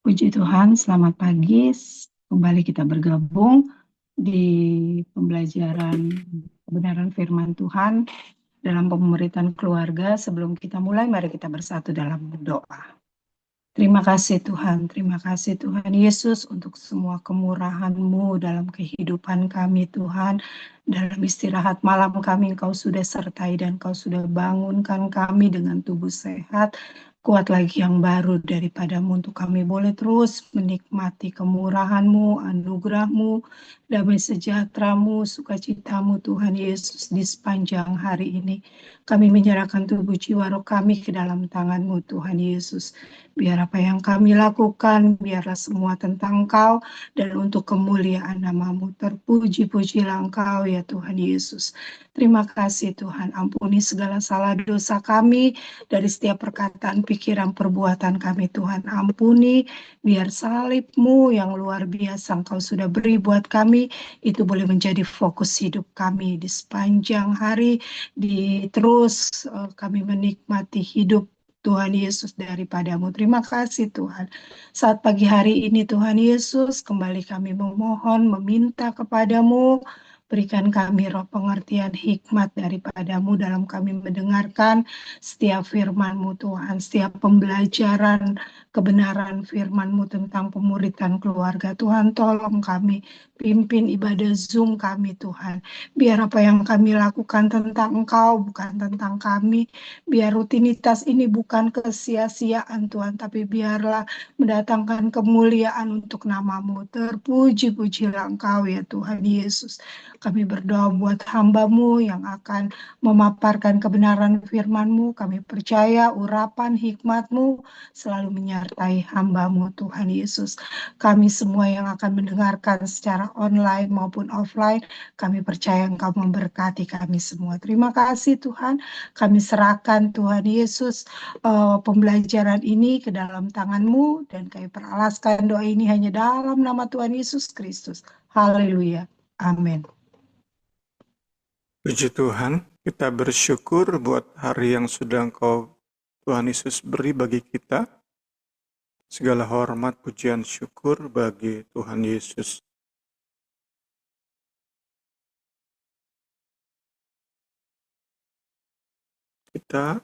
Puji Tuhan, selamat pagi. Kembali kita bergabung di pembelajaran kebenaran firman Tuhan dalam pemuritan keluarga. Sebelum kita mulai, mari kita bersatu dalam doa. Terima kasih Tuhan Yesus untuk semua kemurahan-Mu dalam kehidupan kami Tuhan. Dalam istirahat malam kami Engkau sudah sertai dan Engkau sudah bangunkan kami dengan tubuh sehat. Kuat lagi yang baru daripada-Mu untuk kami boleh terus menikmati kemurahan-Mu, anugerah-Mu, damai sejahtera-Mu, sukacita-Mu Tuhan Yesus di sepanjang hari ini. Kami menyerahkan tubuh jiwa roh kami ke dalam tangan-Mu Tuhan Yesus. Biar apa yang kami lakukan, biarlah semua tentang Engkau dan untuk kemuliaan nama-Mu. Terpuji-pujilah Engkau ya Tuhan Yesus. Terima kasih Tuhan, ampuni segala salah dosa kami dari setiap perkataan, pikiran, perbuatan kami Tuhan. Ampuni, biar salib-Mu yang luar biasa Engkau sudah beri buat kami, itu boleh menjadi fokus hidup kami di sepanjang hari, kami menikmati hidup Tuhan Yesus daripada-Mu. Terima kasih Tuhan. Saat pagi hari ini Tuhan Yesus, kembali kami memohon, meminta kepada-Mu, berikan kami roh pengertian hikmat daripada-Mu dalam kami mendengarkan setiap firman-Mu Tuhan, setiap pembelajaran kebenaran firman-Mu tentang pemuritan keluarga. Tuhan tolong kami, pimpin ibadah Zoom kami Tuhan. Biar apa yang kami lakukan tentang Engkau, bukan tentang kami. Biar rutinitas ini bukan kesia-siaan Tuhan, tapi biarlah mendatangkan kemuliaan untuk nama-Mu. Terpuji-pujilah Engkau ya Tuhan Yesus. Kami berdoa buat hamba-Mu yang akan memaparkan kebenaran firman-Mu. Kami percaya urapan hikmat-Mu selalu menyertai hamba-Mu Tuhan Yesus. Kami semua yang akan mendengarkan secara online maupun offline, kami percaya Engkau memberkati kami semua. Terima kasih Tuhan. Kami serahkan Tuhan Yesus pembelajaran ini ke dalam tangan-Mu dan kami peralaskan doa ini hanya dalam nama Tuhan Yesus Kristus. Haleluya. Amin. Puji Tuhan, kita bersyukur buat hari yang sudah Engkau Tuhan Yesus beri bagi kita. Segala hormat, pujian, syukur bagi Tuhan Yesus. Kita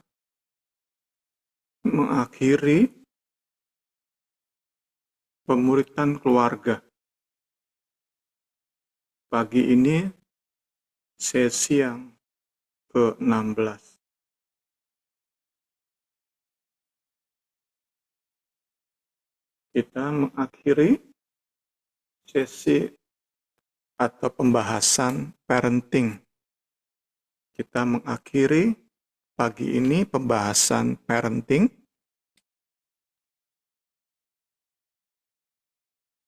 mengakhiri pemuritan keluarga. Pagi ini sesi yang ke-16. Kita mengakhiri sesi atau pembahasan parenting. Kita mengakhiri pagi ini pembahasan parenting.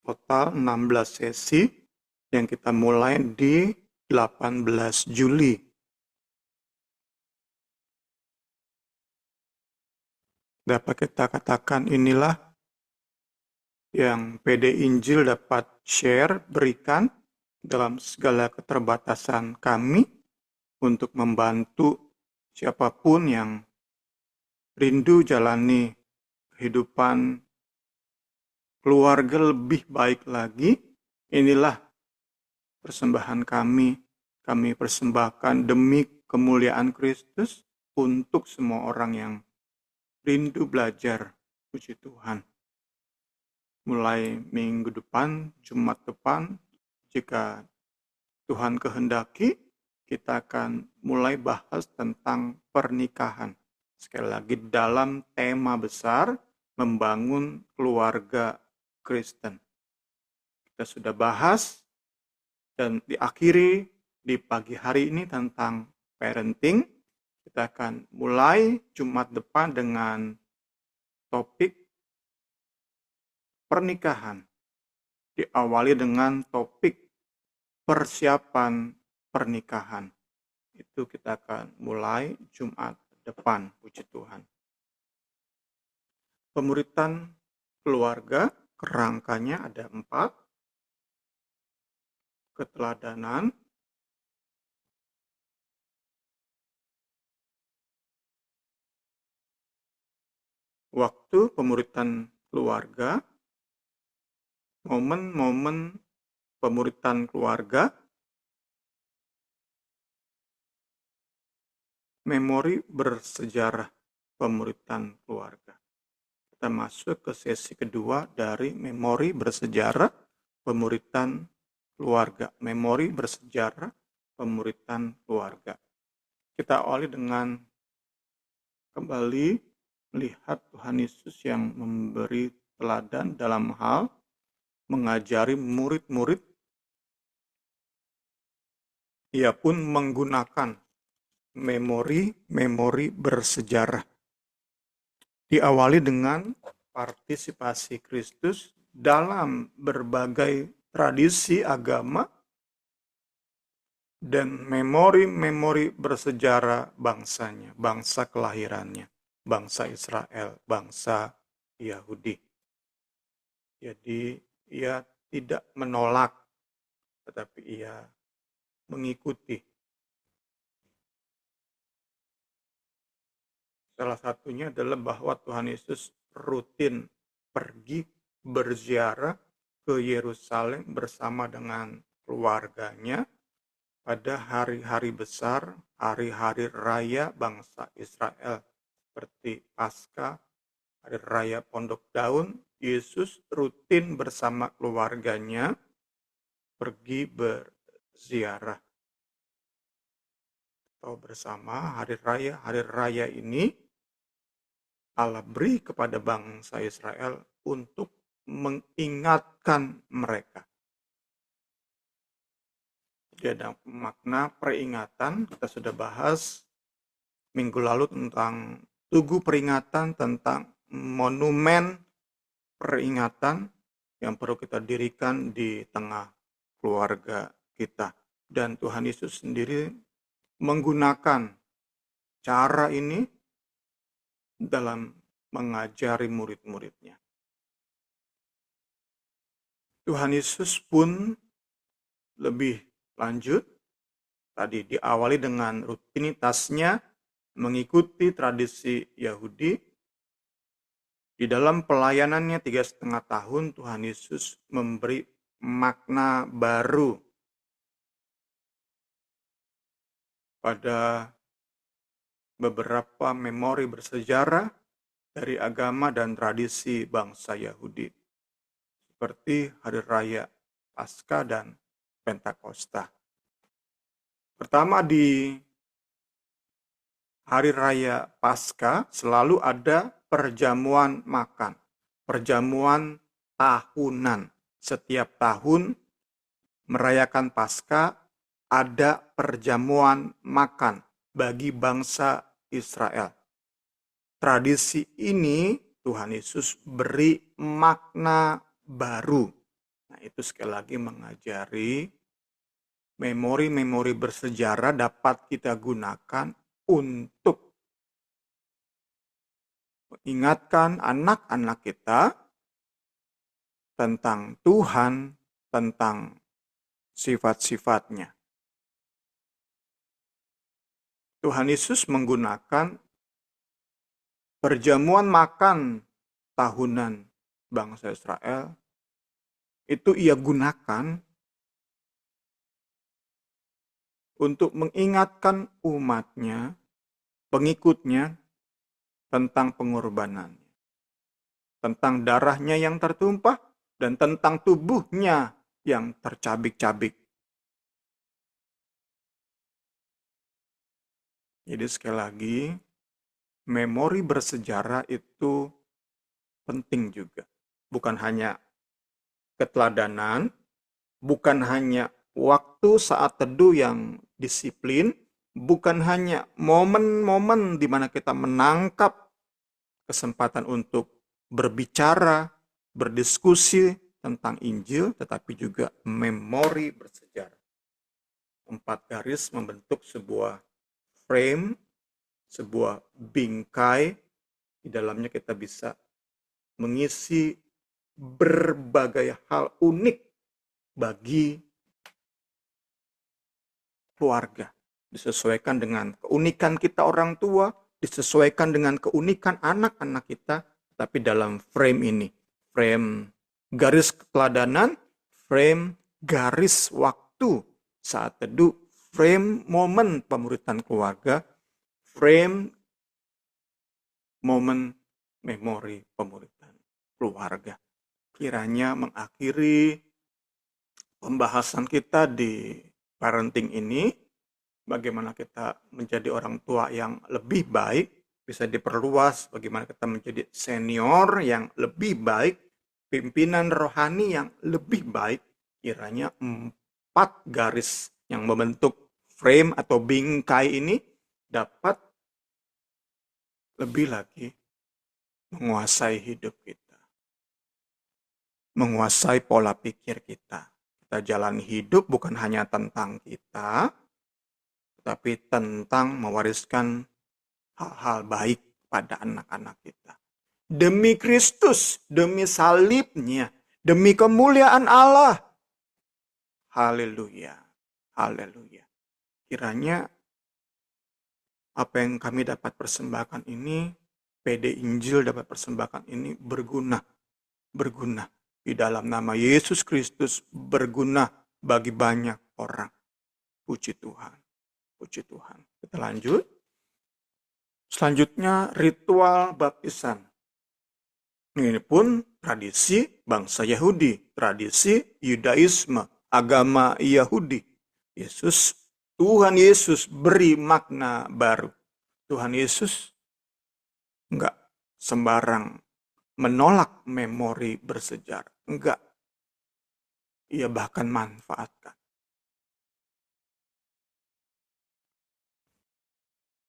Total 16 sesi yang kita mulai di 18 Juli. Dapat kita katakan inilah yang PD Injil dapat share, berikan dalam segala keterbatasan kami untuk membantu siapapun yang rindu jalani kehidupan keluarga lebih baik lagi. Inilah persembahan kami persembahkan demi kemuliaan Kristus untuk semua orang yang rindu belajar. Puji Tuhan. Mulai minggu depan, Jumat depan, jika Tuhan kehendaki, kita akan mulai bahas tentang pernikahan. Sekali lagi dalam tema besar, membangun keluarga Kristen. Kita sudah bahas dan diakhiri di pagi hari ini tentang parenting. Kita akan mulai Jumat depan dengan topik pernikahan. Diawali dengan topik persiapan pernikahan. Itu kita akan mulai Jumat depan, puji Tuhan. Pemuritan keluarga, kerangkanya ada 4. Keteladanan, waktu pemuritan keluarga momen-momen pemuritan keluarga, memori bersejarah pemuritan keluarga. Kita masuk ke sesi kedua dari memori bersejarah pemuritan keluarga. Memori bersejarah pemuritan keluarga. Kita awali dengan kembali melihat Tuhan Yesus yang memberi teladan dalam hal mengajari murid-murid. Ia pun menggunakan memori bersejarah. Diawali dengan partisipasi Kristus dalam berbagai tradisi agama dan memori-memori bersejarah bangsanya, bangsa kelahirannya, bangsa Israel, bangsa Yahudi. Jadi ia tidak menolak, tetapi ia mengikuti. Salah satunya adalah bahwa Tuhan Yesus rutin pergi berziarah ke Yerusalem bersama dengan keluarganya pada hari-hari besar, hari-hari raya bangsa Israel seperti Paskah, hari raya Pondok Daun. Yesus rutin bersama keluarganya pergi berziarah atau bersama hari raya ini Allah beri kepada bangsa Israel untuk mengingatkan mereka. Jadi ada makna peringatan, kita sudah bahas minggu lalu tentang tugu peringatan, tentang monumen peringatan yang perlu kita dirikan di tengah keluarga kita. Dan Tuhan Yesus sendiri menggunakan cara ini dalam mengajari murid-muridnya. Tuhan Yesus pun lebih lanjut, tadi diawali dengan rutinitasnya mengikuti tradisi Yahudi. Di dalam pelayanannya 3,5 tahun, Tuhan Yesus memberi makna baru pada beberapa memori bersejarah dari agama dan tradisi bangsa Yahudi, seperti hari raya Paskah dan Pentakosta. Pertama, di hari raya Paskah selalu ada perjamuan makan, perjamuan tahunan. Setiap tahun merayakan Paskah ada perjamuan makan bagi bangsa Israel. Tradisi ini Tuhan Yesus beri makna baru. Nah, itu sekali lagi mengajari memori-memori bersejarah dapat kita gunakan untuk mengingatkan anak-anak kita tentang Tuhan, tentang sifat-sifatnya. Tuhan Yesus menggunakan perjamuan makan tahunan bangsa Israel, itu ia gunakan untuk mengingatkan umatnya, pengikutnya, tentang pengorbanannya, tentang darahnya yang tertumpah, dan tentang tubuhnya yang tercabik-cabik. Jadi sekali lagi, memori bersejarah itu penting juga. Bukan hanya keteladanan, bukan hanya waktu saat teduh yang disiplin, bukan hanya momen-momen di mana kita menangkap kesempatan untuk berbicara, berdiskusi tentang Injil, tetapi juga memori bersejarah. 4 garis membentuk sebuah frame, sebuah bingkai, di dalamnya kita bisa mengisi berbagai hal unik bagi keluarga. Disesuaikan dengan keunikan kita orang tua, disesuaikan dengan keunikan anak-anak kita, tapi dalam frame ini, frame garis keteladanan, frame garis waktu saat teduh, frame momen pemuritan keluarga, frame momen memori pemuritan keluarga. Kiranya mengakhiri pembahasan kita di parenting ini, bagaimana kita menjadi orang tua yang lebih baik, bisa diperluas, bagaimana kita menjadi senior yang lebih baik, pimpinan rohani yang lebih baik. Kiranya 4 garis yang membentuk frame atau bingkai ini dapat lebih lagi menguasai hidup kita, menguasai pola pikir kita. Kita jalani hidup bukan hanya tentang kita, tapi tentang mewariskan hal-hal baik pada anak-anak kita. Demi Kristus, demi salibnya, demi kemuliaan Allah. Haleluya, haleluya. Kiranya apa yang kami dapat persembahkan ini, PD Injil dapat persembahkan ini berguna di dalam nama Yesus Kristus, berguna bagi banyak orang. Puji Tuhan, puji Tuhan. Kita lanjut. Selanjutnya ritual baptisan. Ini pun tradisi bangsa Yahudi, tradisi Yudaisme, agama Yahudi. Tuhan Yesus beri makna baru. Tuhan Yesus enggak sembarang menolak memori bersejarah. Enggak. Ia bahkan manfaatkan.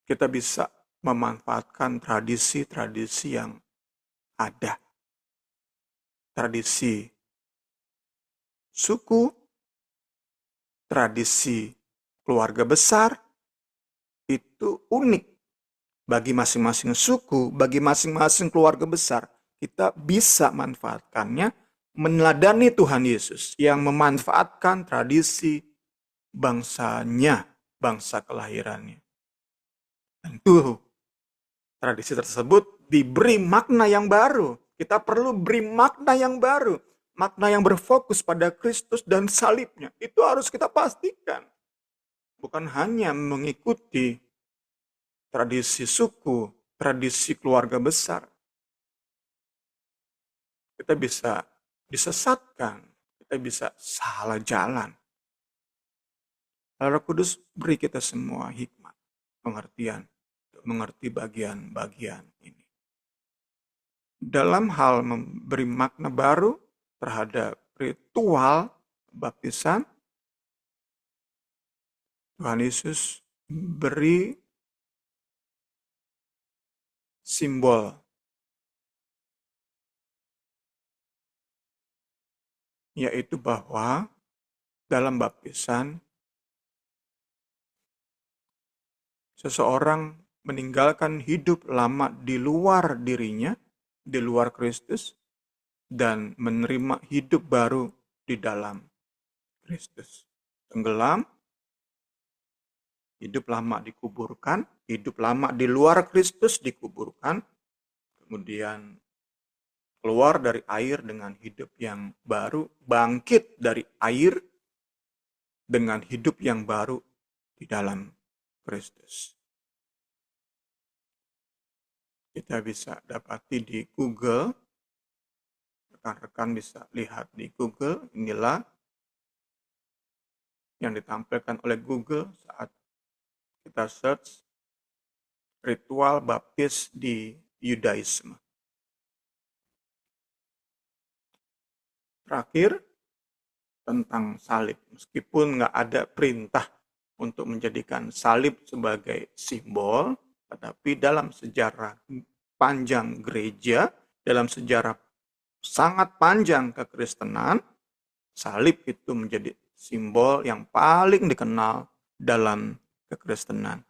Kita bisa memanfaatkan tradisi-tradisi yang ada. Tradisi suku, tradisi keluarga besar, itu unik. Bagi masing-masing suku, bagi masing-masing keluarga besar, kita bisa manfaatkannya, meneladani Tuhan Yesus yang memanfaatkan tradisi bangsanya, bangsa kelahirannya. Tentu tradisi tersebut diberi makna yang baru. Kita perlu beri makna yang baru. Makna yang berfokus pada Kristus dan salibnya. Itu harus kita pastikan. Bukan hanya mengikuti tradisi suku, tradisi keluarga besar. Kita bisa disesatkan. Kita bisa salah jalan. Roh Kudus beri kita semua hikmat, pengertian, untuk mengerti bagian-bagian ini. Dalam hal memberi makna baru terhadap ritual baptisan, Tuhan Yesus beri simbol, yaitu bahwa dalam baptisan seseorang meninggalkan hidup lama di luar dirinya, di luar Kristus, dan menerima hidup baru di dalam Kristus. Tenggelam, hidup lama dikuburkan, hidup lama di luar Kristus dikuburkan, kemudian keluar dari air dengan hidup yang baru, bangkit dari air dengan hidup yang baru di dalam Kristus. Kita bisa dapati di Google, rekan-rekan bisa lihat di Google, inilah yang ditampilkan oleh Google saat kita search ritual baptis di Yudaisme. Terakhir, tentang salib. Meskipun nggak ada perintah untuk menjadikan salib sebagai simbol, tetapi dalam sejarah panjang gereja, dalam sejarah sangat panjang kekristenan, salib itu menjadi simbol yang paling dikenal dalam kekristenan.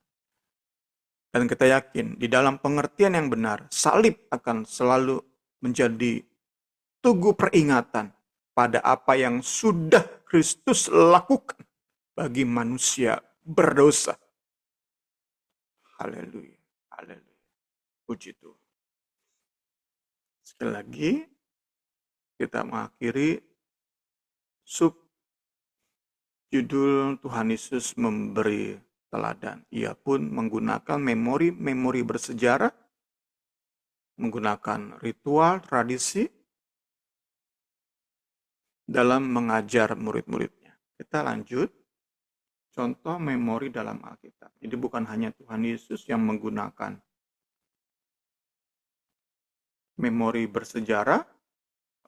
Dan kita yakin di dalam pengertian yang benar, salib akan selalu menjadi tugu peringatan pada apa yang sudah Kristus lakukan bagi manusia berdosa. Haleluya, haleluya. Puji Tuhan. Sekali lagi, kita mengakhiri sub judul Tuhan Yesus memberi teladan. Ia pun menggunakan memori bersejarah, menggunakan ritual, tradisi dalam mengajar murid-muridnya. Kita lanjut. Contoh memori dalam Alkitab. Jadi bukan hanya Tuhan Yesus yang menggunakan memori bersejarah,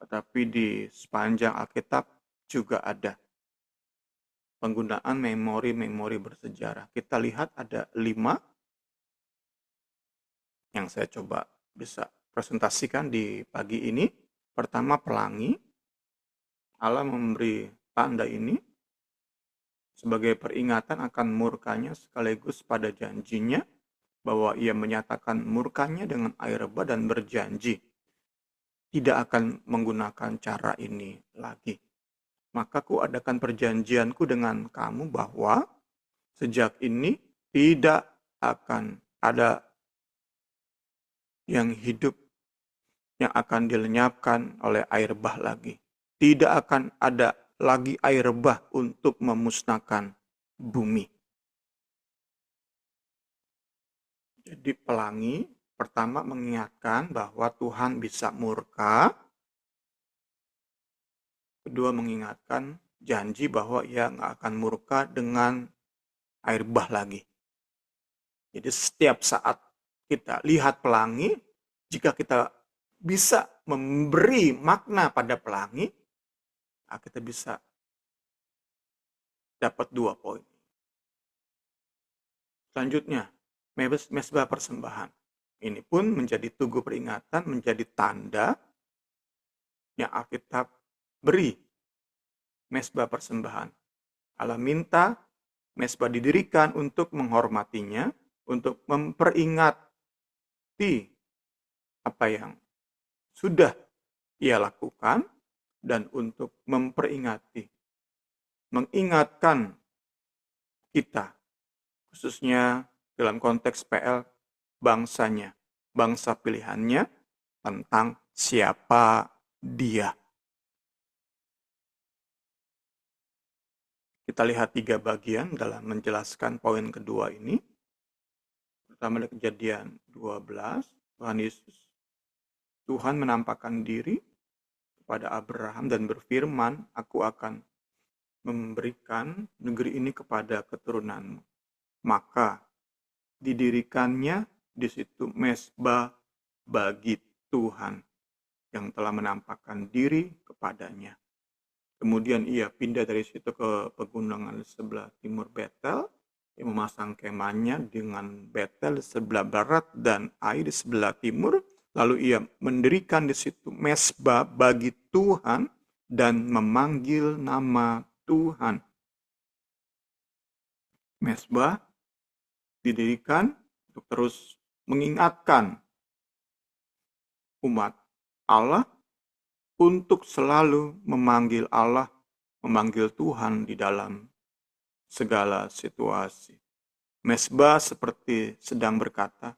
tetapi di sepanjang Alkitab juga ada penggunaan memori bersejarah. Kita lihat ada 5 yang saya coba bisa presentasikan di pagi ini. Pertama, pelangi. Allah memberi tanda ini sebagai peringatan akan murkanya sekaligus pada janjinya bahwa ia menyatakan murkanya dengan air bah dan berjanji tidak akan menggunakan cara ini lagi. Maka kuadakan perjanjianku dengan kamu bahwa sejak ini tidak akan ada yang hidup yang akan dilenyapkan oleh air bah lagi. Tidak akan ada lagi air bah untuk memusnahkan bumi. Jadi pelangi pertama mengingatkan bahwa Tuhan bisa murka. Kedua mengingatkan janji bahwa ia nggak akan murka dengan air bah lagi. Jadi setiap saat kita lihat pelangi, jika kita bisa memberi makna pada pelangi, kita bisa dapat 2 poin. Selanjutnya, mezbah persembahan. Ini pun menjadi tugu peringatan, menjadi tanda yang Alkitab beri. Mezbah persembahan. Allah minta mezbah didirikan untuk menghormatinya, untuk memperingati apa yang sudah ia lakukan, dan untuk memperingati, mengingatkan kita, khususnya dalam konteks PL, bangsanya, bangsa pilihannya, tentang siapa dia. Kita lihat 3 bagian dalam menjelaskan poin kedua ini. Pertama dari Kejadian 12, Tuhan Yesus. Tuhan menampakkan diri kepada Abraham dan berfirman, aku akan memberikan negeri ini kepada keturunanmu. Maka didirikannya di situ mezbah bagi Tuhan yang telah menampakkan diri kepadanya. Kemudian ia pindah dari situ ke pegunungan di sebelah timur Betel, yang memasang kemahnya dengan Betel di sebelah barat dan Ai di sebelah timur. Lalu ia mendirikan di situ mezbah bagi Tuhan dan memanggil nama Tuhan. Mezbah didirikan untuk terus mengingatkan umat Allah untuk selalu memanggil Allah, memanggil Tuhan di dalam segala situasi. Mezbah seperti sedang berkata,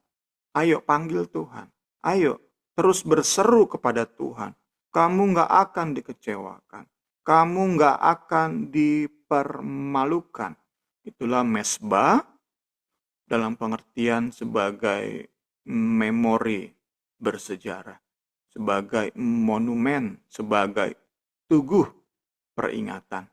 ayo panggil Tuhan, ayo terus berseru kepada Tuhan. Kamu gak akan dikecewakan, kamu gak akan dipermalukan. Itulah mezbah dalam pengertian sebagai memori bersejarah, sebagai monumen, sebagai tugu peringatan.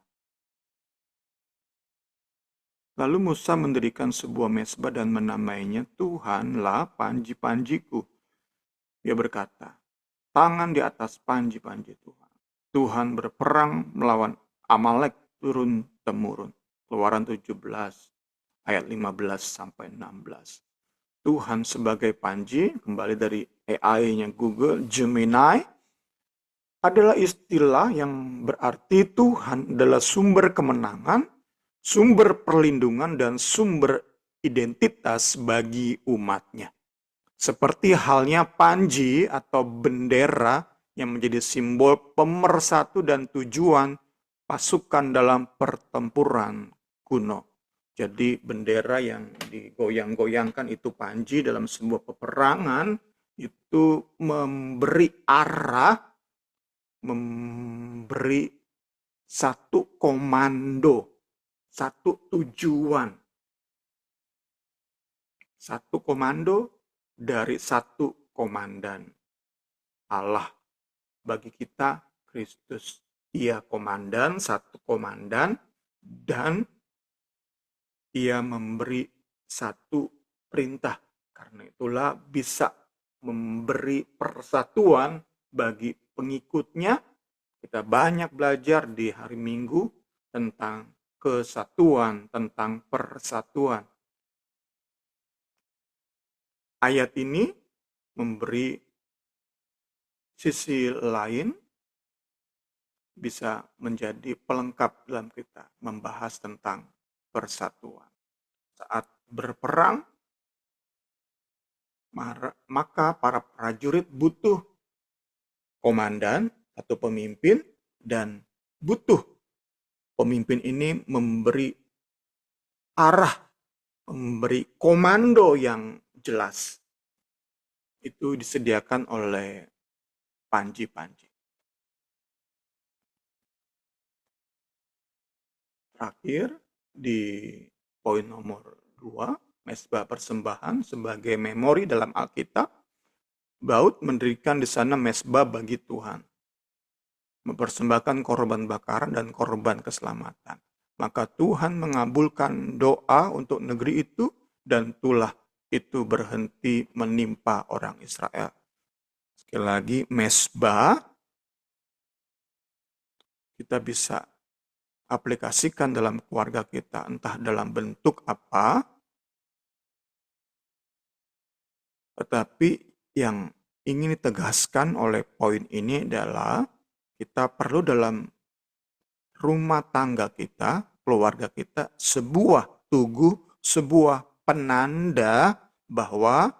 Lalu Musa mendirikan sebuah mezbah dan menamainya Tuhanlah panji-panjiku. Dia berkata, tangan di atas panji-panji Tuhan. Tuhan berperang melawan Amalek turun-temurun. Keluaran 17 ayat 15 sampai 16. Tuhan sebagai panji, kembali dari AI-nya Google, Gemini, adalah istilah yang berarti Tuhan adalah sumber kemenangan, sumber perlindungan, dan sumber identitas bagi umatnya. Seperti halnya panji atau bendera yang menjadi simbol pemersatu dan tujuan pasukan dalam pertempuran kuno. Jadi bendera yang digoyang-goyangkan itu panji dalam sebuah peperangan, itu memberi arah, memberi satu komando, satu tujuan. Satu komando dari satu komandan. Allah bagi kita Kristus. Ia komandan, satu komandan, dan ia memberi satu perintah. Karena itulah bisa memberi persatuan bagi pengikutnya. Kita banyak belajar di hari Minggu tentang kesatuan, tentang persatuan. Ayat ini memberi sisi lain, bisa menjadi pelengkap dalam kita membahas tentang persatuan. Saat berperang, maka para prajurit butuh komandan atau pemimpin, dan butuh pemimpin ini memberi arah, memberi komando yang jelas. Itu disediakan oleh panji-panji. Terakhir, di poin nomor 2, mesbah persembahan sebagai memori dalam Alkitab. Daud mendirikan di sana mesbah bagi Tuhan, mempersembahkan korban bakaran dan korban keselamatan. Maka Tuhan mengabulkan doa untuk negeri itu, dan tulah itu berhenti menimpa orang Israel. Sekali lagi, mesbah kita bisa aplikasikan dalam keluarga kita, entah dalam bentuk apa, tetapi yang ingin ditegaskan oleh poin ini adalah kita perlu dalam rumah tangga kita, keluarga kita, sebuah tugu, sebuah penanda bahwa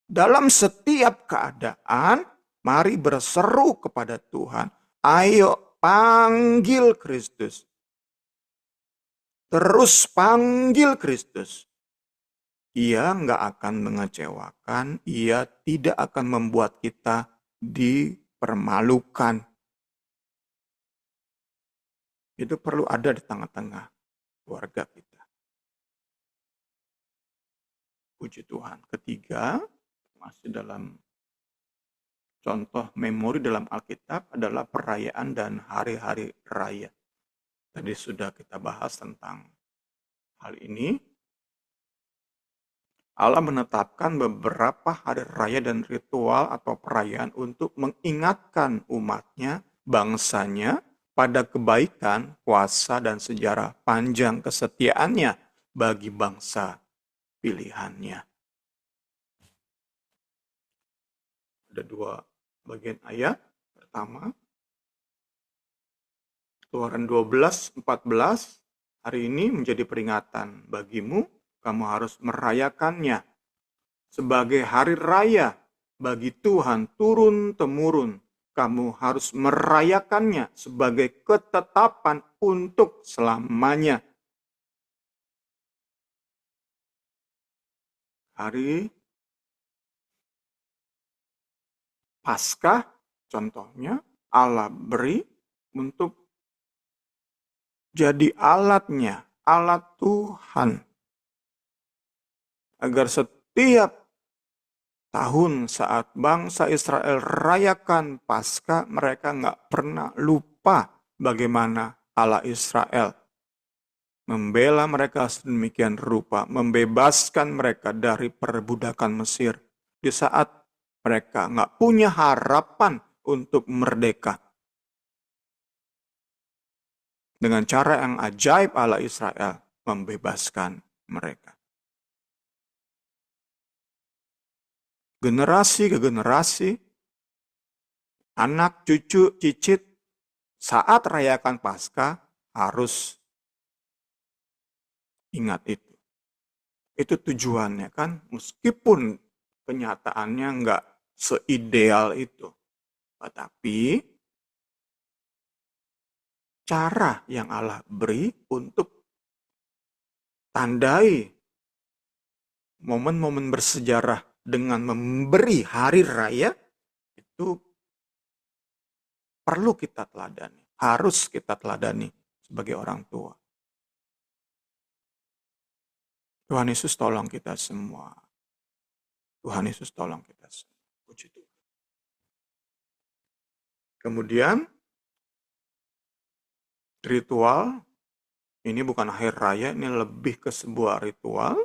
dalam setiap keadaan, mari berseru kepada Tuhan, ayo panggil Kristus. Terus panggil Kristus. Ia nggak akan mengecewakan, ia tidak akan membuat kita dipermalukan. Itu perlu ada di tengah-tengah keluarga kita. Puji Tuhan. Ketiga, masih dalam contoh memori dalam Alkitab adalah perayaan dan hari-hari raya. Tadi sudah kita bahas tentang hal ini. Allah menetapkan beberapa hari raya dan ritual atau perayaan untuk mengingatkan umatnya, bangsanya, pada kebaikan, kuasa, dan sejarah panjang kesetiaannya bagi bangsa pilihannya. Ada dua bagian ayat. Pertama, Keluaran 12:14, hari ini menjadi peringatan bagimu, kamu harus merayakannya sebagai hari raya bagi Tuhan turun-temurun. Kamu harus merayakannya sebagai ketetapan untuk selamanya. Hari Paskah, contohnya, Allah beri untuk jadi alatnya, alat Tuhan. Agar setiap tahun saat bangsa Israel rayakan Paskah, mereka nggak pernah lupa bagaimana Allah Israel membela mereka sedemikian rupa, membebaskan mereka dari perbudakan Mesir. Di saat mereka nggak punya harapan untuk merdeka. Dengan cara yang ajaib Allah Israel membebaskan mereka. Generasi ke generasi, anak, cucu, cicit, saat rayakan Paskah harus ingat itu. Itu tujuannya kan, meskipun kenyataannya nggak seideal itu. Tetapi cara yang Allah beri untuk tandai momen-momen bersejarah dengan memberi hari raya itu perlu kita teladani, harus kita teladani sebagai orang tua. Tuhan Yesus tolong kita semua. Tuhan Yesus tolong kita semua. Puji Tuhan. Kemudian, ritual, ini bukan akhir raya, ini lebih ke sebuah ritual.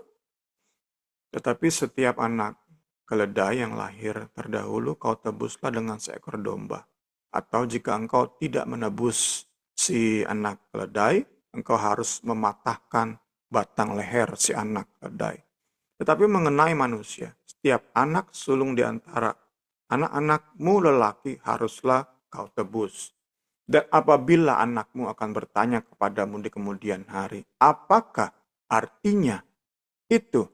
Tetapi setiap anak keledai yang lahir terdahulu kau tebuslah dengan seekor domba. Atau jika engkau tidak menebus si anak keledai, engkau harus mematahkan batang leher si anak keledai. Tetapi mengenai manusia, setiap anak sulung di antara anak-anakmu lelaki haruslah kau tebus. Dan apabila anakmu akan bertanya kepadamu di kemudian hari, apakah artinya itu?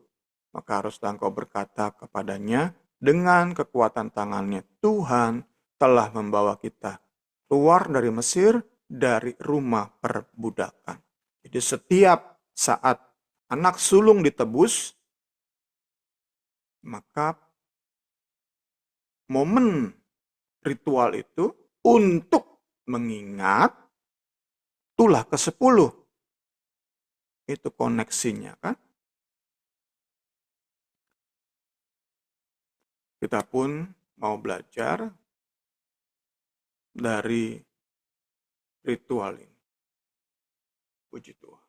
Maka haruslah engkau berkata kepadanya, dengan kekuatan tangannya Tuhan telah membawa kita keluar dari Mesir, dari rumah perbudakan. Jadi setiap saat anak sulung ditebus, maka momen ritual itu untuk mengingat tulah ke-10. Itu koneksinya kan. Kita pun mau belajar dari ritual ini. Puji Tuhan.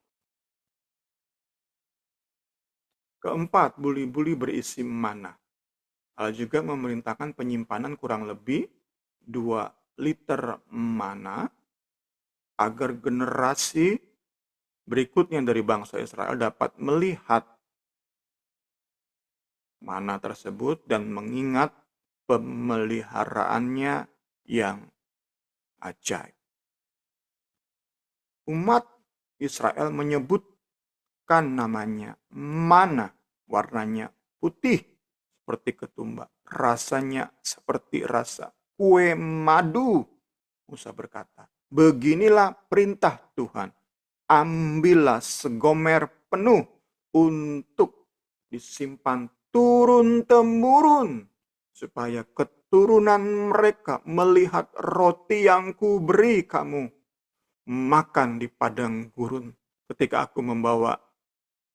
Keempat, buli-buli berisi mana. Allah juga memerintahkan penyimpanan kurang lebih 2 liter mana agar generasi berikutnya dari bangsa Israel dapat melihat mana tersebut dan mengingat pemeliharaannya yang ajaib. Umat Israel menyebutkan namanya mana, warnanya putih seperti ketumbar, rasanya seperti rasa kue madu. Musa berkata, beginilah perintah Tuhan, ambillah segomer penuh untuk disimpan turun-temurun, supaya keturunan mereka melihat roti yang kuberi kamu makan di padang gurun ketika aku membawa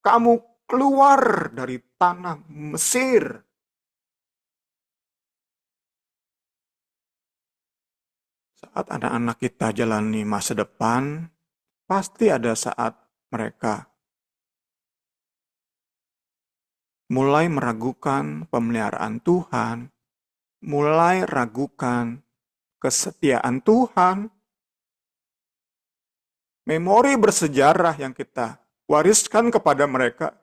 kamu keluar dari tanah Mesir. Saat anak-anak kita jalani masa depan, pasti ada saat mereka mulai meragukan pemeliharaan Tuhan, mulai ragukan kesetiaan Tuhan. Memori bersejarah yang kita wariskan kepada mereka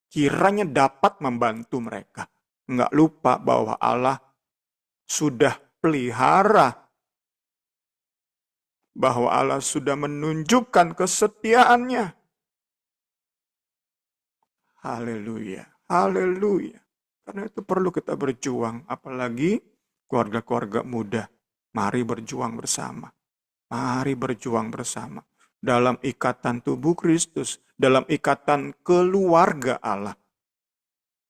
kiranya dapat membantu mereka. Enggak lupa bahwa Allah sudah pelihara, bahwa Allah sudah menunjukkan kesetiaannya. Haleluya, haleluya. Karena itu perlu kita berjuang, apalagi keluarga-keluarga muda. Mari berjuang bersama. Mari berjuang bersama. Dalam ikatan tubuh Kristus, dalam ikatan keluarga Allah.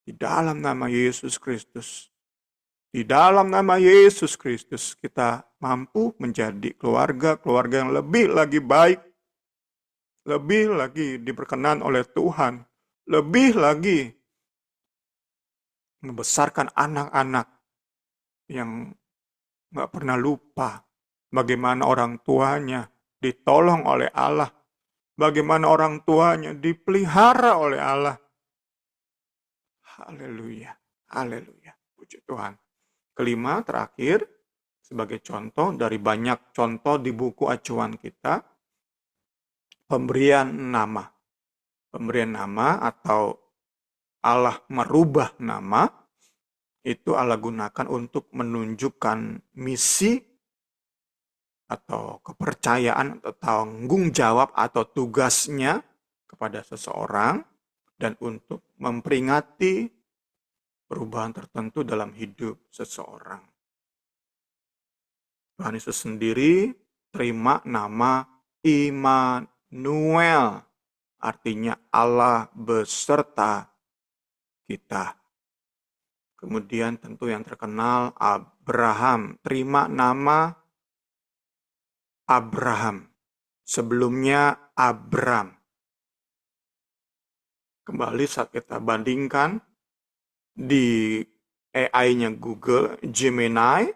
Di dalam nama Yesus Kristus. Di dalam nama Yesus Kristus kita mampu menjadi keluarga yang lebih lagi baik. Lebih lagi diberkenan oleh Tuhan. Lebih lagi membesarkan anak-anak yang gak pernah lupa bagaimana orang tuanya ditolong oleh Allah. Bagaimana orang tuanya dipelihara oleh Allah. Haleluya, haleluya. Puji Tuhan. Kelima, terakhir, sebagai contoh dari banyak contoh di buku acuan kita, pemberian nama. Pemberian nama atau Allah merubah nama, itu Allah gunakan untuk menunjukkan misi atau kepercayaan atau tanggung jawab atau tugasnya kepada seseorang dan untuk memperingati perubahan tertentu dalam hidup seseorang. Tuhan Yesus sendiri terima nama Immanuel, artinya Allah beserta kita. Kemudian tentu yang terkenal Abraham terima nama Abraham. Sebelumnya Abram. Kembali saat kita bandingkan di AI-nya Google, Gemini,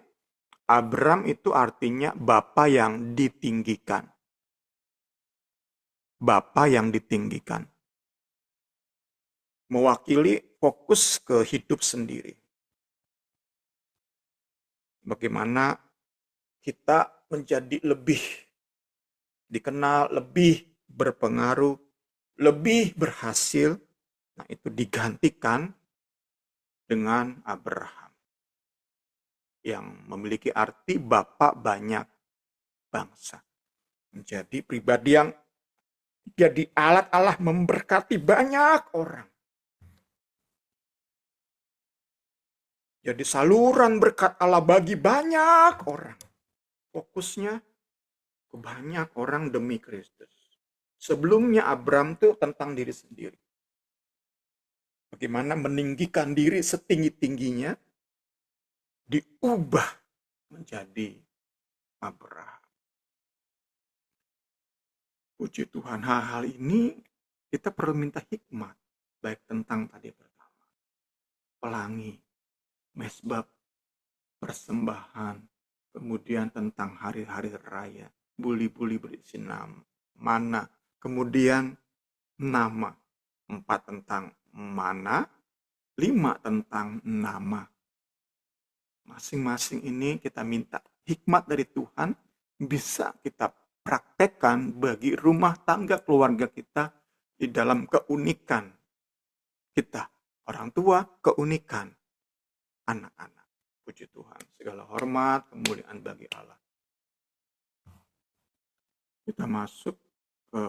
Abram itu artinya Bapa yang ditinggikan. Bapa yang ditinggikan. Mewakili fokus ke hidup sendiri. Bagaimana kita menjadi lebih dikenal, lebih berpengaruh, lebih berhasil. Nah, itu digantikan dengan Abraham yang memiliki arti Bapak banyak bangsa. Menjadi pribadi yang jadi alat Allah memberkati banyak orang. Jadi saluran berkat Allah bagi banyak orang. Fokusnya ke banyak orang demi Kristus. Sebelumnya Abram tuh tentang diri sendiri. Bagaimana meninggikan diri setinggi-tingginya, diubah menjadi Abraham. Puji Tuhan, hal-hal ini kita perlu minta hikmat. Baik tentang tadi pertama, pelangi, mesbah, persembahan, kemudian tentang hari-hari raya, buli-buli berisi nama, mana, kemudian nama, 4 tentang mana, 5 tentang nama. Masing-masing ini kita minta hikmat dari Tuhan, bisa kita praktekkan bagi rumah tangga keluarga kita di dalam keunikan kita, orang tua, keunikan anak-anak. Puji Tuhan, segala hormat, kemuliaan bagi Allah. Kita masuk ke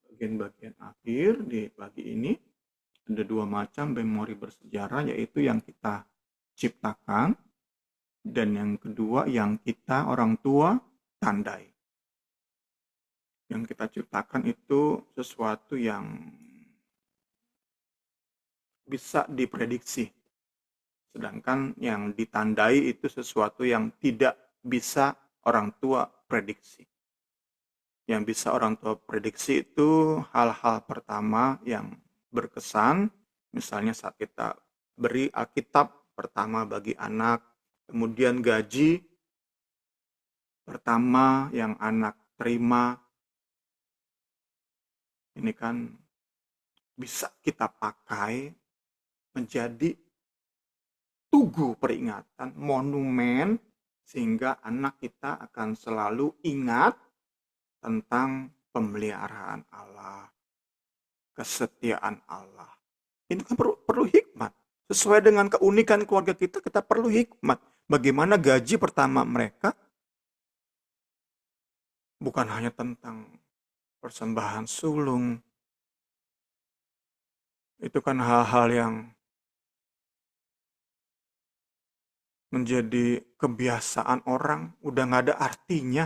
bagian-bagian akhir di pagi ini. Ada 2 macam memori bersejarah, yaitu yang kita ciptakan dan yang kedua yang kita orang tua tandai. Yang kita ciptakan itu sesuatu yang bisa diprediksi. Sedangkan yang ditandai itu sesuatu yang tidak bisa orang tua prediksi. Yang bisa orang tua prediksi itu hal-hal pertama yang berkesan, misalnya saat kita beri Alkitab pertama bagi anak, kemudian gaji pertama yang anak terima, ini kan bisa kita pakai menjadi tugu peringatan, monumen, sehingga anak kita akan selalu ingat tentang pemeliharaan Allah, kesetiaan Allah. Ini kan perlu hikmat. Sesuai dengan keunikan keluarga kita perlu hikmat. Bagaimana gaji pertama mereka bukan hanya tentang persembahan sulung. Itu kan hal-hal yang menjadi kebiasaan orang, udah gak ada artinya.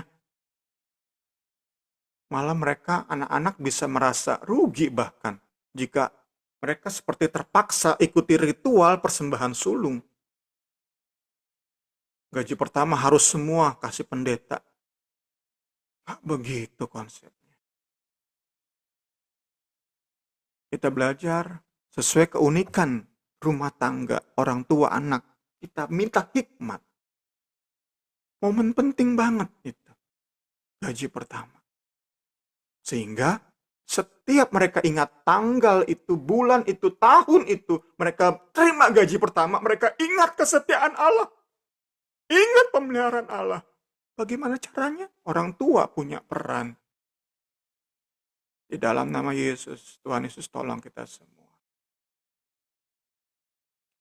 Malah mereka, anak-anak bisa merasa rugi bahkan jika mereka seperti terpaksa ikuti ritual persembahan sulung. Gaji pertama harus semua kasih pendeta. Gak begitu konsepnya. Kita belajar sesuai keunikan rumah tangga, orang tua, anak. Kita minta hikmat. Momen penting banget itu. Gaji pertama. Sehingga setiap mereka ingat tanggal itu, bulan itu, tahun itu, mereka terima gaji pertama, mereka ingat kesetiaan Allah. Ingat pemeliharaan Allah. Bagaimana caranya? Orang tua punya peran. Di dalam nama Yesus, Tuhan Yesus tolong kita semua.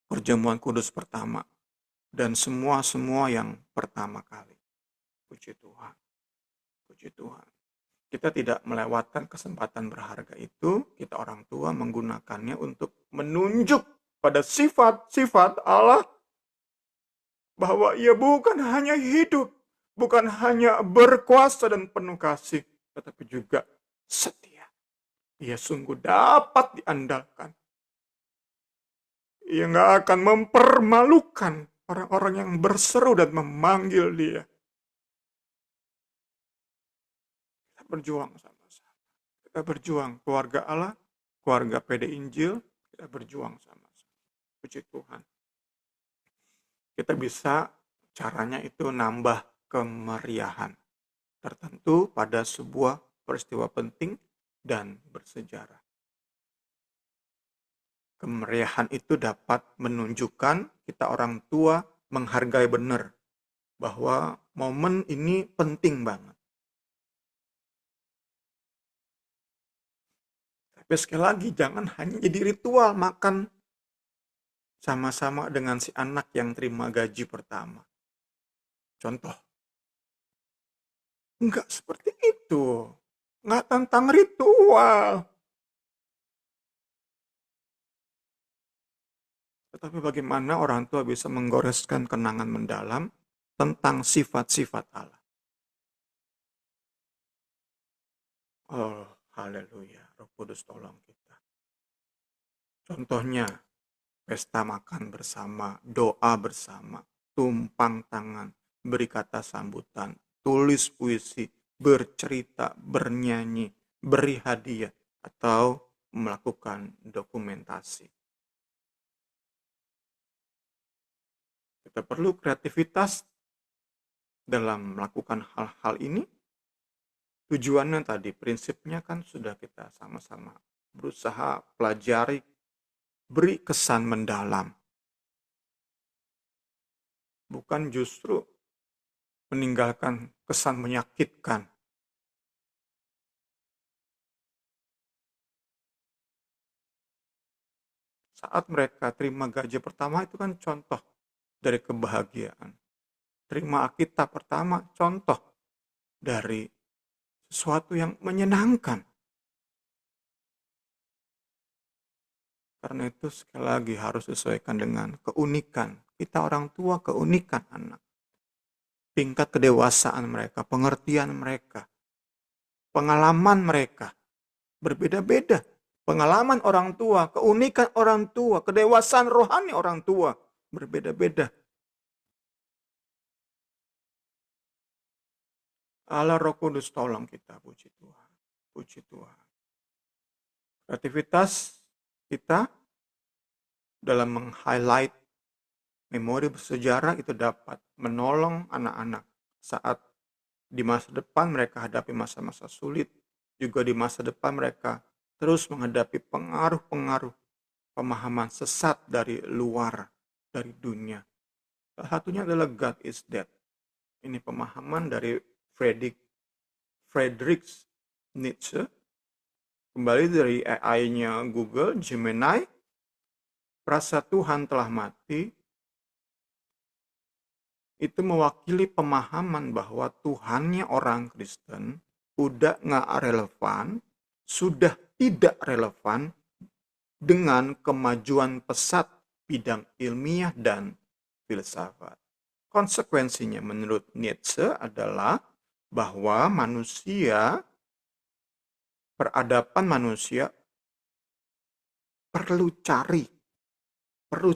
Perjamuan kudus pertama. Dan semua yang pertama kali. Puji Tuhan. Puji Tuhan. Kita tidak melewatkan kesempatan berharga itu. Kita orang tua menggunakannya untuk menunjuk pada sifat-sifat Allah. Bahwa ia bukan hanya hidup. Bukan hanya berkuasa dan penuh kasih. Tetapi juga setia. Ia sungguh dapat diandalkan. Ia nggak akan mempermalukan orang-orang yang berseru dan memanggil dia. berjuang sama-sama. Kita berjuang, keluarga Allah, keluarga PD Injil, kita berjuang sama-sama. Puji Tuhan. Kita bisa caranya itu nambah kemeriahan tertentu pada sebuah peristiwa penting dan bersejarah. Kemeriahan itu dapat menunjukkan kita orang tua menghargai benar bahwa momen ini penting banget. Tapi sekali lagi, jangan hanya jadi ritual makan sama-sama dengan si anak yang terima gaji pertama. Contoh, enggak seperti itu. Enggak tentang ritual. Tetapi bagaimana orang tua bisa menggoreskan kenangan mendalam tentang sifat-sifat Allah. Oh, haleluya. Roh Kudus tolong kita. Contohnya, pesta makan bersama, doa bersama, tumpang tangan, beri kata sambutan, tulis puisi, bercerita, bernyanyi, beri hadiah, atau melakukan dokumentasi. Kita perlu kreativitas dalam melakukan hal-hal ini. Tujuannya tadi, prinsipnya kan sudah kita sama-sama berusaha pelajari, beri kesan mendalam. Bukan justru meninggalkan kesan menyakitkan. Saat mereka terima gaji pertama itu kan contoh dari kebahagiaan. Terima Alkitab pertama contoh dari sesuatu yang menyenangkan. Karena itu sekali lagi harus sesuaikan dengan keunikan. Kita orang tua keunikan anak. Tingkat kedewasaan mereka, pengertian mereka, pengalaman mereka berbeda-beda. Pengalaman orang tua, keunikan orang tua, kedewasaan rohani orang tua berbeda-beda. Allah Roh Kudus tolong kita, puji Tuhan. Puji Tuhan. Kreativitas kita dalam meng-highlight memori bersejarah itu dapat menolong anak-anak saat di masa depan mereka hadapi masa-masa sulit. Juga di masa depan mereka terus menghadapi pengaruh-pengaruh pemahaman sesat dari luar, dari dunia. Salah satunya adalah God is dead. Ini pemahaman dari Friedrich Nietzsche. Kembali dari AI-nya Google, Gemini, rasa Tuhan telah mati, itu mewakili pemahaman bahwa Tuhannya orang Kristen udah nggak relevan, sudah tidak relevan dengan kemajuan pesat bidang ilmiah dan filsafat. Konsekuensinya menurut Nietzsche adalah bahwa peradaban manusia perlu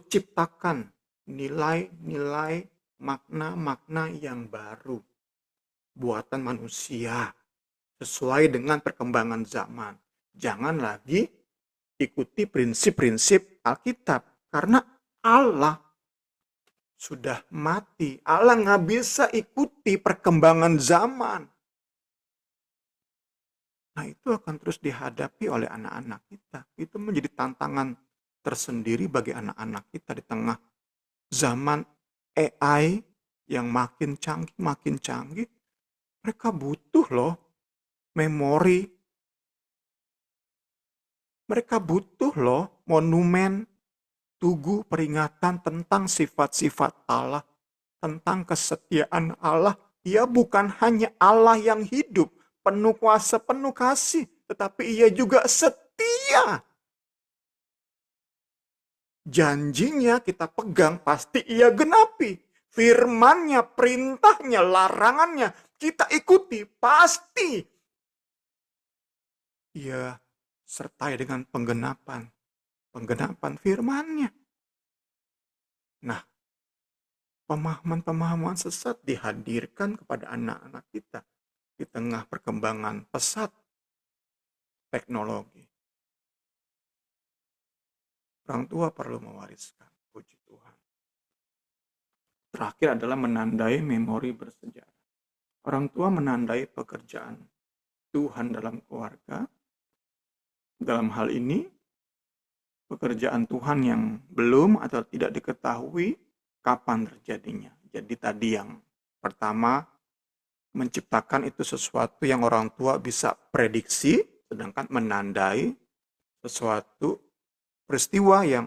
ciptakan nilai-nilai, makna-makna yang baru buatan manusia sesuai dengan perkembangan zaman. Jangan lagi ikuti prinsip-prinsip Alkitab karena Allah sudah mati. Allah nggak bisa ikuti perkembangan zaman. Nah, itu akan terus dihadapi oleh anak-anak kita. Itu menjadi tantangan tersendiri bagi anak-anak kita di tengah zaman AI yang makin canggih. Mereka butuh loh memori. Mereka butuh loh monumen, tugu peringatan tentang sifat-sifat Allah, tentang kesetiaan Allah. Ia bukan hanya Allah yang hidup, penuh kuasa, penuh kasih, tetapi ia juga setia. Janjinya kita pegang, pasti ia genapi. Firmannya, perintahnya, larangannya, kita ikuti, pasti. Ia sertai dengan penggenapan firmannya. Nah, pemahaman-pemahaman sesat dihadirkan kepada anak-anak kita. di tengah perkembangan pesat teknologi. Orang tua perlu mewariskan, puji Tuhan. Terakhir adalah menandai memori bersejarah. Orang tua menandai pekerjaan Tuhan dalam keluarga. Dalam hal ini, pekerjaan Tuhan yang belum atau tidak diketahui kapan terjadinya. Jadi tadi yang pertama, menciptakan itu sesuatu yang orang tua bisa prediksi, sedangkan menandai sesuatu peristiwa yang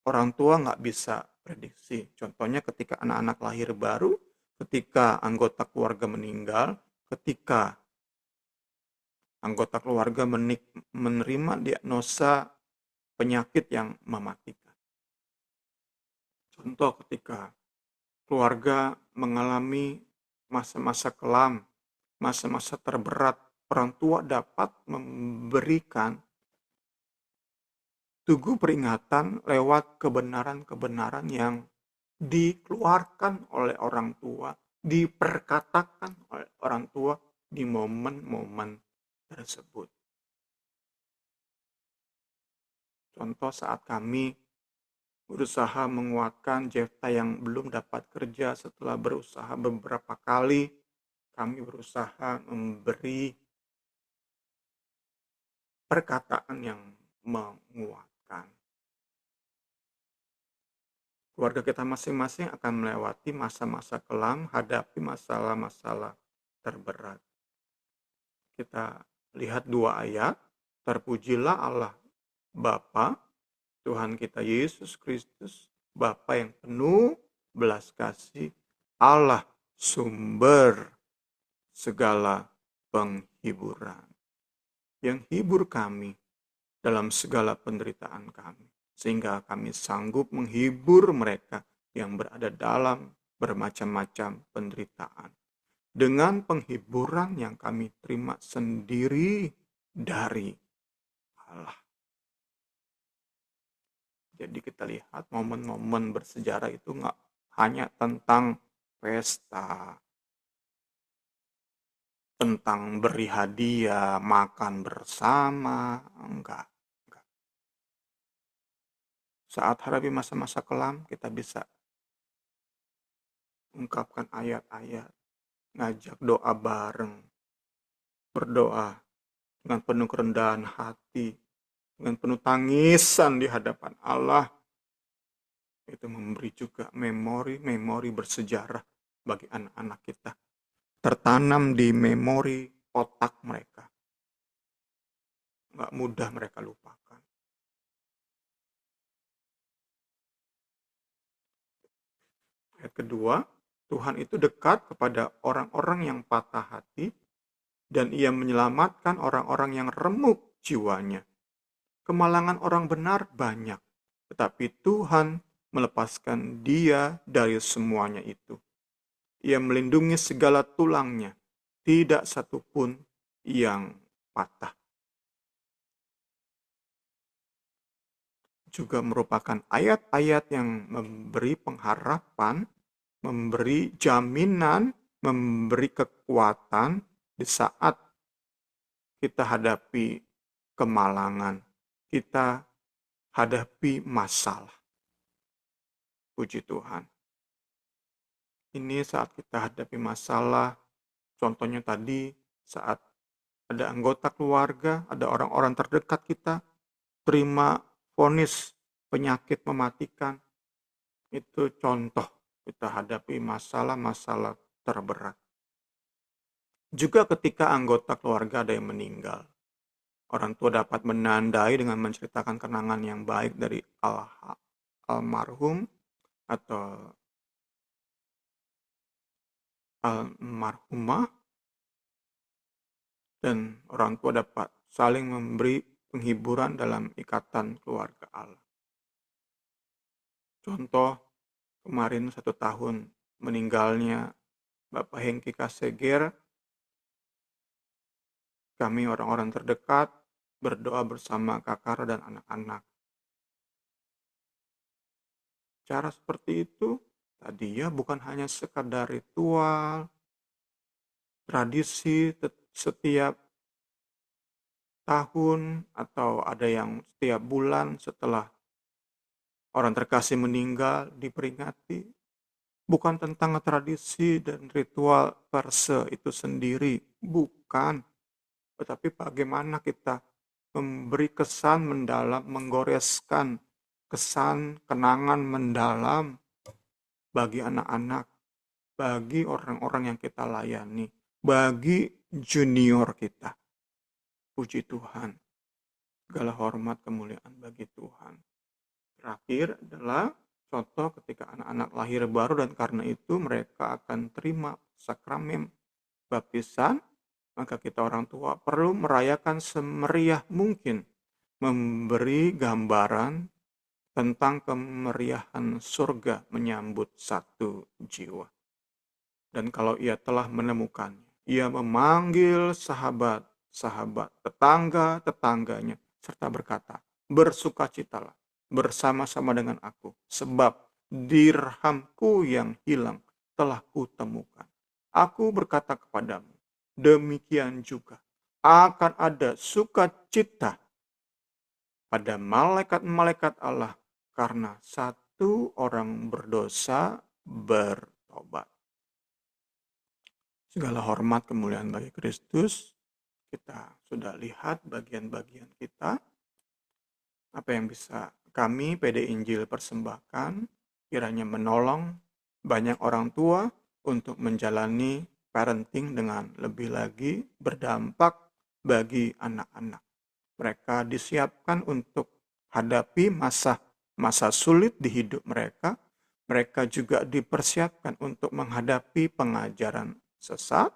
orang tua nggak bisa prediksi. Contohnya ketika anak-anak lahir baru, ketika anggota keluarga meninggal, ketika anggota keluarga menerima diagnosa penyakit yang mematikan. Contoh ketika keluarga mengalami masa-masa kelam, masa-masa terberat, orang tua dapat memberikan tugu peringatan lewat kebenaran-kebenaran yang dikeluarkan oleh orang tua, diperkatakan oleh orang tua di momen-momen tersebut. Contoh saat kami berusaha menguatkan Jefta yang belum dapat kerja setelah berusaha beberapa kali, kami berusaha memberi perkataan yang menguatkan. Keluarga kita masing-masing akan melewati masa-masa kelam, hadapi masalah-masalah terberat. Kita lihat 2 ayat, terpujilah Allah Bapa, Tuhan kita Yesus Kristus, Bapa yang penuh belas kasih, Allah sumber segala penghiburan, yang hibur kami dalam segala penderitaan kami, sehingga kami sanggup menghibur mereka yang berada dalam bermacam-macam penderitaan, dengan penghiburan yang kami terima sendiri dari Allah. Jadi kita lihat momen-momen bersejarah itu nggak hanya tentang pesta, tentang beri hadiah, makan bersama, enggak. Saat hadapi masa-masa kelam, kita bisa ungkapkan ayat-ayat, ngajak doa bareng, berdoa dengan penuh kerendahan hati, dengan penuh tangisan di hadapan Allah. Itu memberi juga memori-memori bersejarah bagi anak-anak kita. Tertanam di memori otak mereka. Nggak mudah mereka lupakan. Ayat kedua, Tuhan itu dekat kepada orang-orang yang patah hati dan ia menyelamatkan orang-orang yang remuk jiwanya. Kemalangan orang benar banyak, tetapi Tuhan melepaskan dia dari semuanya itu. Ia melindungi segala tulangnya, tidak satupun yang patah. Juga merupakan ayat-ayat yang memberi pengharapan, memberi jaminan, memberi kekuatan di saat kita hadapi kemalangan, kita hadapi masalah. Puji Tuhan. Ini saat kita hadapi masalah, contohnya tadi saat ada anggota keluarga, ada orang-orang terdekat kita, terima vonis penyakit mematikan, itu contoh kita hadapi masalah-masalah terberat. Juga ketika anggota keluarga ada yang meninggal, orang tua dapat menandai dengan menceritakan kenangan yang baik dari almarhum atau almarhumah, dan orang tua dapat saling memberi penghiburan dalam ikatan keluarga Allah. Contoh, kemarin 1 tahun meninggalnya Bapak Hengki Kaseger, kami orang-orang terdekat berdoa bersama Kakak dan anak-anak. Cara seperti itu tadi ya bukan hanya sekadar ritual, tradisi setiap tahun atau ada yang setiap bulan setelah orang terkasih meninggal diperingati, bukan tentang tradisi dan ritual verse itu sendiri, bukan. Tetapi bagaimana kita memberi kesan mendalam, menggoreskan kesan kenangan mendalam bagi anak-anak, bagi orang-orang yang kita layani, bagi junior kita. Puji Tuhan, segala hormat kemuliaan bagi Tuhan. Terakhir adalah contoh ketika anak-anak lahir baru dan karena itu mereka akan terima sakramen baptisan, maka kita orang tua perlu merayakan semeriah mungkin, memberi gambaran tentang kemeriahan surga menyambut satu jiwa. Dan kalau ia telah menemukannya, ia memanggil sahabat-sahabat, tetangga-tetangganya, serta berkata, bersukacitalah bersama-sama dengan aku, sebab dirhamku yang hilang telah kutemukan. Aku berkata kepadamu, demikian juga akan ada sukacita pada malaikat-malaikat Allah karena satu orang berdosa bertobat. Segala hormat kemuliaan bagi Kristus. Kita sudah lihat bagian-bagian kita. Apa yang bisa kami PD Injil persembahkan kiranya menolong banyak orang tua untuk menjalani parenting dengan lebih lagi berdampak bagi anak-anak. Mereka disiapkan untuk hadapi masa sulit di hidup mereka. Mereka juga dipersiapkan untuk menghadapi pengajaran sesat.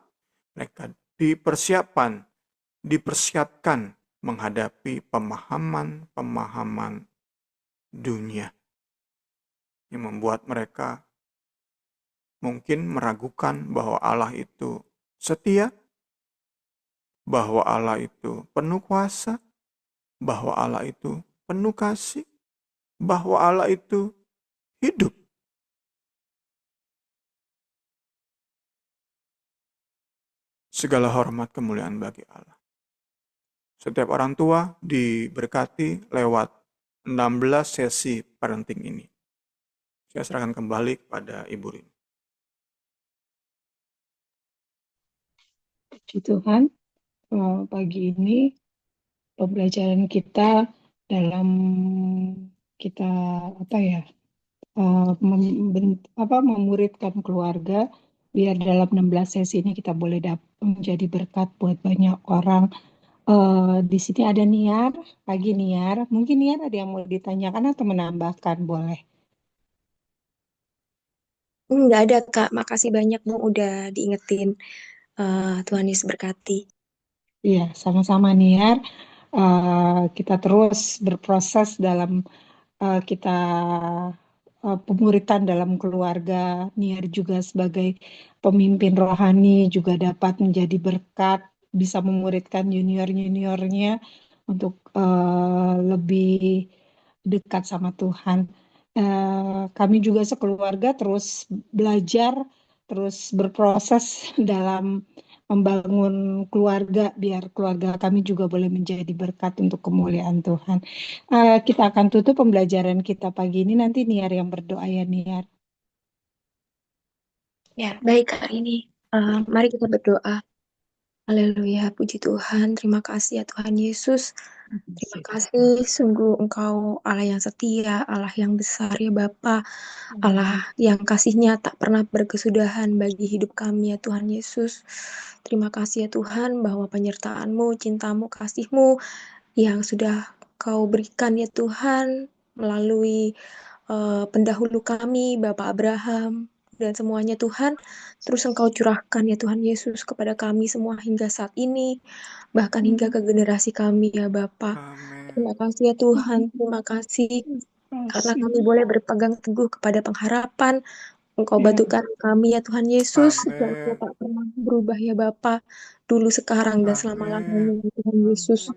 Mereka dipersiapkan menghadapi pemahaman dunia yang membuat mereka mungkin meragukan bahwa Allah itu setia, bahwa Allah itu penuh kuasa, bahwa Allah itu penuh kasih, bahwa Allah itu hidup. Segala hormat kemuliaan bagi Allah. Setiap orang tua diberkati lewat 16 sesi parenting ini. Saya serahkan kembali kepada Ibu Rin. Puji Tuhan, pagi ini pembelajaran kita dalam kita memuridkan keluarga biar dalam 16 sesi ini kita boleh menjadi berkat buat banyak orang. Di sini ada Niar, pagi Niar. Mungkin Niar ada yang mau ditanyakan atau menambahkan, boleh. Nggak ada, Kak. Makasih banyak, Bu, udah diingetin. Tuhan Yesus berkati. Iya, sama-sama Niar. Kita terus berproses dalam kita pemuritan dalam keluarga. Niar juga sebagai pemimpin rohani juga dapat menjadi berkat, bisa memuridkan junior-juniornya untuk lebih dekat sama Tuhan. Kami juga sekeluarga terus belajar, terus berproses dalam membangun keluarga, biar keluarga kami juga boleh menjadi berkat untuk kemuliaan Tuhan. Kita akan tutup pembelajaran kita pagi ini. Nanti Niar yang berdoa ya Niar. Ya, baik Kak ini. Mari kita berdoa. Haleluya, puji Tuhan. Terima kasih ya Tuhan Yesus. Terima kasih, sungguh Engkau Allah yang setia, Allah yang besar ya Bapa, Allah yang kasihnya tak pernah berkesudahan bagi hidup kami ya Tuhan Yesus. Terima kasih ya Tuhan bahwa penyertaan-Mu, cinta-Mu, kasih-Mu yang sudah Kau berikan ya Tuhan melalui pendahulu kami, Bapak Abraham, dan semuanya Tuhan, terus Engkau curahkan ya Tuhan Yesus kepada kami semua hingga saat ini, bahkan hingga ke generasi kami ya Bapa. Terima kasih ya Tuhan, terima kasih karena kami boleh berpegang teguh kepada pengharapan. Engkau batukan kami ya Tuhan Yesus, dan Engkau tak pernah berubah ya Bapa, dulu, sekarang, dan selama-lamanya ya Tuhan Yesus.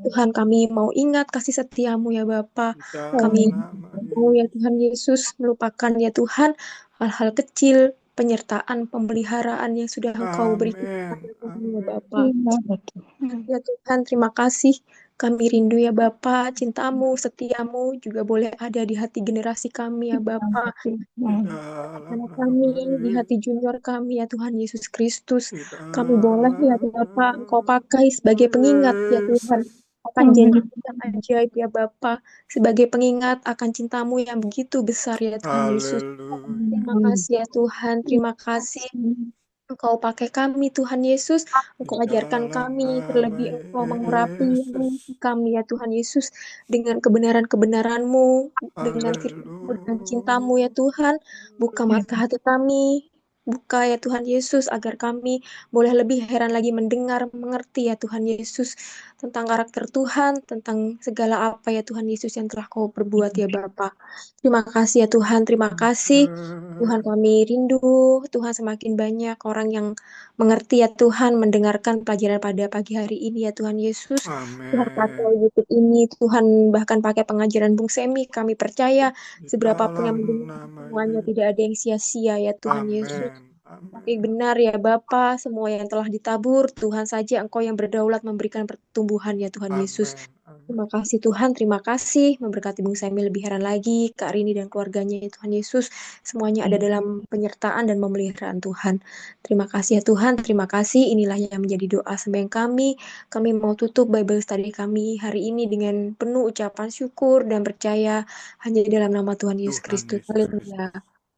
Tuhan, kami mau ingat kasih setiamu ya Bapa. Kami mau ya Tuhan Yesus melupakan ya Tuhan hal-hal kecil, penyertaan, pemeliharaan yang sudah Engkau berikan Amin. kepada kami ya Amin. Bapa. Iya, betul. Ya Tuhan, terima kasih. Kami rindu ya Bapa, cintamu, setiamu juga boleh ada di hati generasi kami ya Bapa. Di dalam Anak nama kami, di hati junior kami ya Tuhan Yesus Kristus. di Kami boleh ya dalam Bapa, Engkau pakai nama sebagai pengingat ya Tuhan. Yesus. Akan janji-Mu yang ajaib ya Bapa. Sebagai pengingat akan cintamu yang begitu besar ya Tuhan Yesus. Terima Haleluya. kasih ya Tuhan, terima kasih. Engkau pakai kami, Tuhan Yesus. Di Engkau ajarkan dalam kami, nama terlebih Engkau mengurapi Yesus. kami, ya Tuhan Yesus, dengan kebenaran-kebenaran-Mu, dengan firman-Mu dan cinta-Mu, ya Tuhan. Buka mata hati kami, buka ya Tuhan Yesus, agar kami boleh lebih heran lagi mendengar, mengerti ya Tuhan Yesus, tentang karakter Tuhan, tentang segala apa ya Tuhan Yesus yang telah Kau perbuat ya Bapa. Terima kasih ya Tuhan, terima kasih. Tuhan kami rindu, Tuhan semakin banyak orang yang mengerti ya Tuhan, mendengarkan pelajaran pada pagi hari ini ya Tuhan Yesus. Tuhan pakai Amin. YouTube ini, Tuhan bahkan pakai pengajaran Bung Semi, kami percaya Di seberapapun yang dalam mendengar nama semuanya tidak Yesus. ada yang sia-sia ya Tuhan Yesus. Amin. Tapi Amin. benar ya Bapa, semua yang telah ditabur, Tuhan saja Engkau yang berdaulat memberikan pertumbuhan ya Tuhan Yesus. Amin. Amin. Terima kasih Tuhan, terima kasih. Memberkati Bung Semi lebih heran lagi, Kak Rini dan keluarganya ya Tuhan Yesus. Semuanya ada dalam penyertaan dan pemeliharaan Tuhan. Terima kasih ya Tuhan, terima kasih. Inilah yang menjadi doa sembahyang kami. Kami mau tutup Bible study kami hari ini dengan penuh ucapan syukur dan percaya hanya di dalam nama Tuhan Yesus Tuhan Kristus. Yesus Kristus. Haleluya.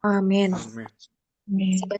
Amin. Amin. Amin. Siapa